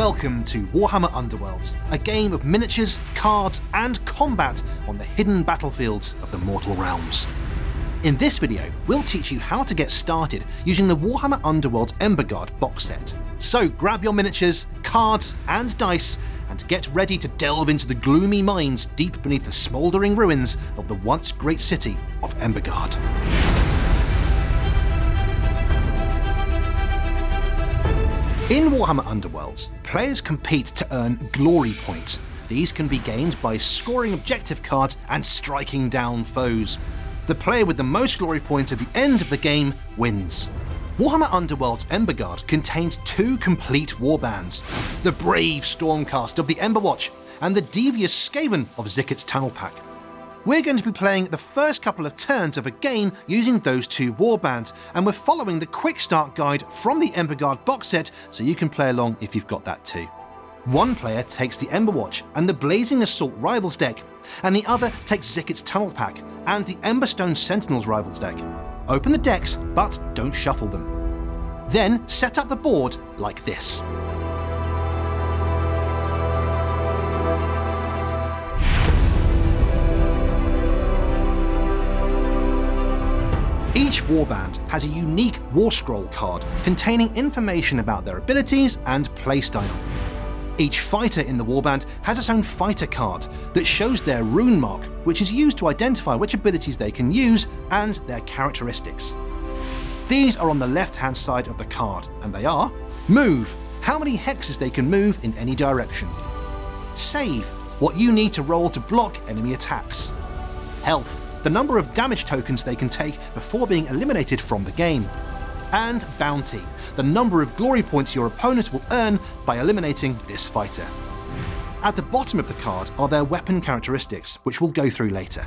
Welcome to Warhammer Underworlds, a game of miniatures, cards, and combat on the hidden battlefields of the mortal realms. In this video, we'll teach you how to get started using the Warhammer Underworlds Emberguard box set. So grab your miniatures, cards, and dice, and get ready to delve into the gloomy mines deep beneath the smouldering ruins of the once great city of Emberguard. In Warhammer Underworlds, players compete to earn glory points. These can be gained by scoring objective cards and striking down foes. The player with the most glory points at the end of the game wins. Warhammer Underworld's Emberguard contains two complete warbands: the brave Stormcast of the Emberwatch and the devious Skaven of Zikkit's Talpak. We're going to be playing the first couple of turns of a game using those two warbands, and we're following the quick start guide from the Emberguard box set so you can play along if you've got that too. One player takes the Emberwatch and the Blazing Assault Rivals deck, and the other takes Zikkit's Talpak and the Emberstone Sentinels Rivals deck. Open the decks, but don't shuffle them. Then set up the board like this. Each warband has a unique War Scroll card containing information about their abilities and playstyle. Each fighter in the warband has its own fighter card that shows their rune mark, which is used to identify which abilities they can use and their characteristics. These are on the left-hand side of the card, and they are: Move, how many hexes they can move in any direction. Save, what you need to roll to block enemy attacks. Health, the number of damage tokens they can take before being eliminated from the game. And Bounty, the number of glory points your opponent will earn by eliminating this fighter. At the bottom of the card are their weapon characteristics, which we'll go through later.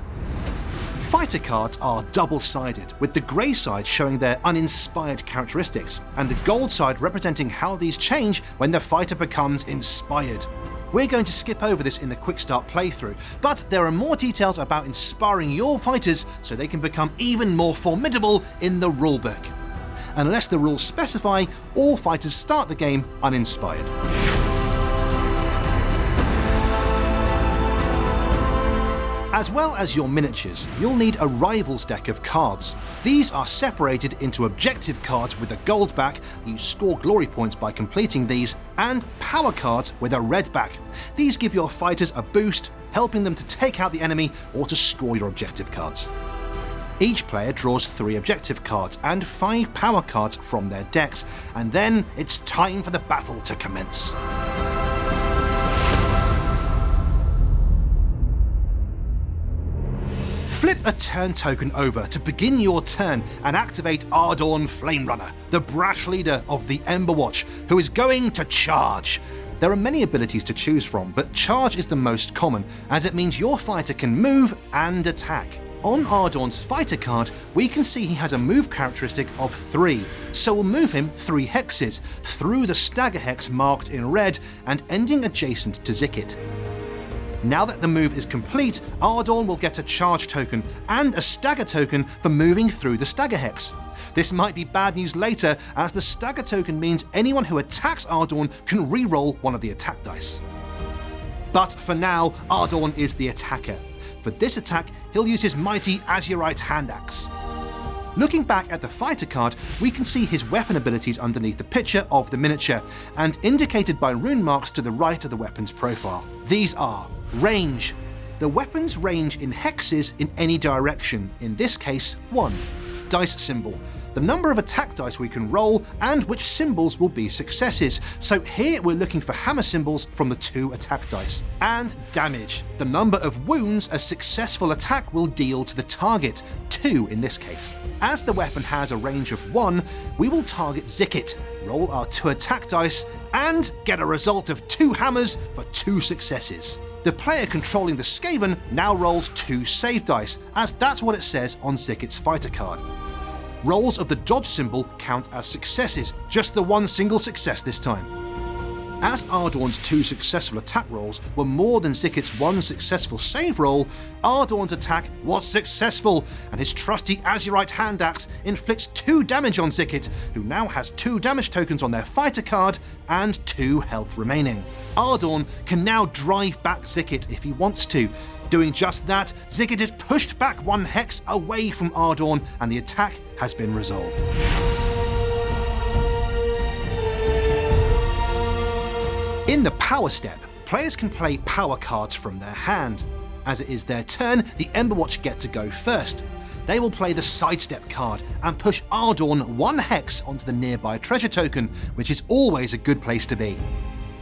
Fighter cards are double-sided, with the grey side showing their uninspired characteristics, and the gold side representing how these change when the fighter becomes inspired. We're going to skip over this in the quick start playthrough, but there are more details about inspiring your fighters so they can become even more formidable in the rulebook. Unless the rules specify, all fighters start the game uninspired. As well as your miniatures, you'll need a Rivals deck of cards. These are separated into objective cards with a gold back, you score glory points by completing these, and power cards with a red back. These give your fighters a boost, helping them to take out the enemy or to score your objective cards. Each player draws 3 objective cards and 5 power cards from their decks, and then it's time for the battle to commence. Flip a turn token over to begin your turn and activate Ardorn Flamerunner, the brash leader of the Emberwatch, who is going to charge. There are many abilities to choose from, but charge is the most common, as it means your fighter can move and attack. On Ardorn's fighter card, we can see he has a move characteristic of 3, so we'll move him 3 hexes, through the stagger hex marked in red and ending adjacent to Zikkit. Now that the move is complete, Ardorn will get a charge token and a stagger token for moving through the stagger hex. This might be bad news later, as the stagger token means anyone who attacks Ardorn can re-roll one of the attack dice. But for now, Ardorn is the attacker. For this attack, he'll use his mighty Azurite hand axe. Looking back at the fighter card, we can see his weapon abilities underneath the picture of the miniature, and indicated by rune marks to the right of the weapon's profile. These are: Range. The weapons range in hexes in any direction, in this case 1. Dice symbol. The number of attack dice we can roll and which symbols will be successes. So here we're looking for hammer symbols from the 2 attack dice. And damage. The number of wounds a successful attack will deal to the target, 2 in this case. As the weapon has a range of 1, we will target Zikkit, roll our 2 attack dice, and get a result of 2 hammers for 2 successes. The player controlling the Skaven now rolls 2 save dice, as that's what it says on Zikkit's fighter card. Rolls of the dodge symbol count as successes, just the 1 single success this time. As Ardorn's 2 successful attack rolls were more than Xikit's 1 successful save roll, Ardorn's attack was successful, and his trusty Azurite hand axe inflicts 2 damage on Xikit, who now has 2 damage tokens on their fighter card and 2 health remaining. Ardorn can now drive back Xikit if he wants to. Doing just that, Xikit is pushed back 1 hex away from Ardorn, and the attack has been resolved. In the Power Step, players can play power cards from their hand. As it is their turn, the Emberwatch get to go first. They will play the Sidestep card and push Ardorn 1 hex onto the nearby treasure token, which is always a good place to be.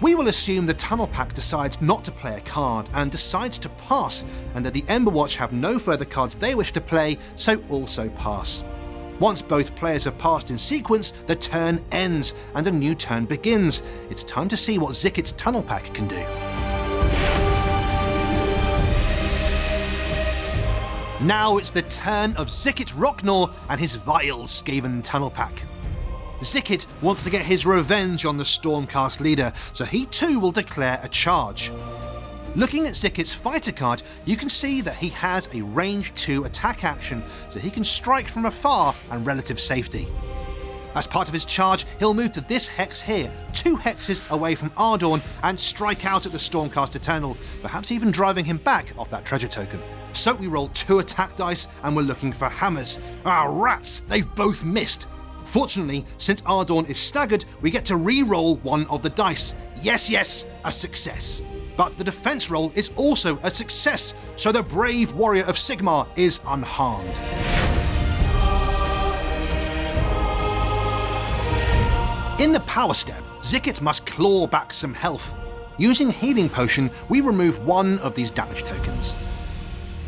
We will assume the Tunnel Pack decides not to play a card and decides to pass, and that the Emberwatch have no further cards they wish to play, so also pass. Once both players have passed in sequence, the turn ends and a new turn begins. It's time to see what Xikit's Tunnel Pack can do. Now it's the turn of Xikit Roknor and his vile Skaven Tunnel Pack. Xikit wants to get his revenge on the Stormcast leader, so he too will declare a charge. Looking at Xikit's fighter card, you can see that he has a range 2 attack action, so he can strike from afar and relative safety. As part of his charge, he'll move to this hex here, 2 hexes away from Ardorn, and strike out at the Stormcast Eternal, perhaps even driving him back off that treasure token. So we roll 2 attack dice and we're looking for hammers. Ah, rats! They've both missed! Fortunately, since Ardorn is staggered, we get to re-roll 1 of the dice. Yes, a success. But the defense roll is also a success, so the brave warrior of Sigmar is unharmed. In the Power Step, Xikit must claw back some health. Using Healing Potion, we remove 1 of these damage tokens.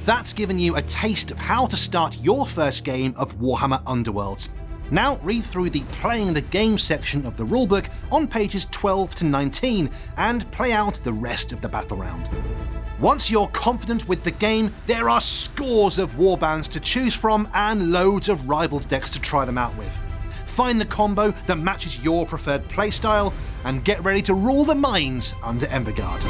That's given you a taste of how to start your first game of Warhammer Underworlds. Now read through the Playing the Game section of the rulebook on pages 12 to 19 and play out the rest of the battle round. Once you're confident with the game, there are scores of warbands to choose from and loads of Rivals decks to try them out with. Find the combo that matches your preferred playstyle and get ready to rule the mines under Emberguard.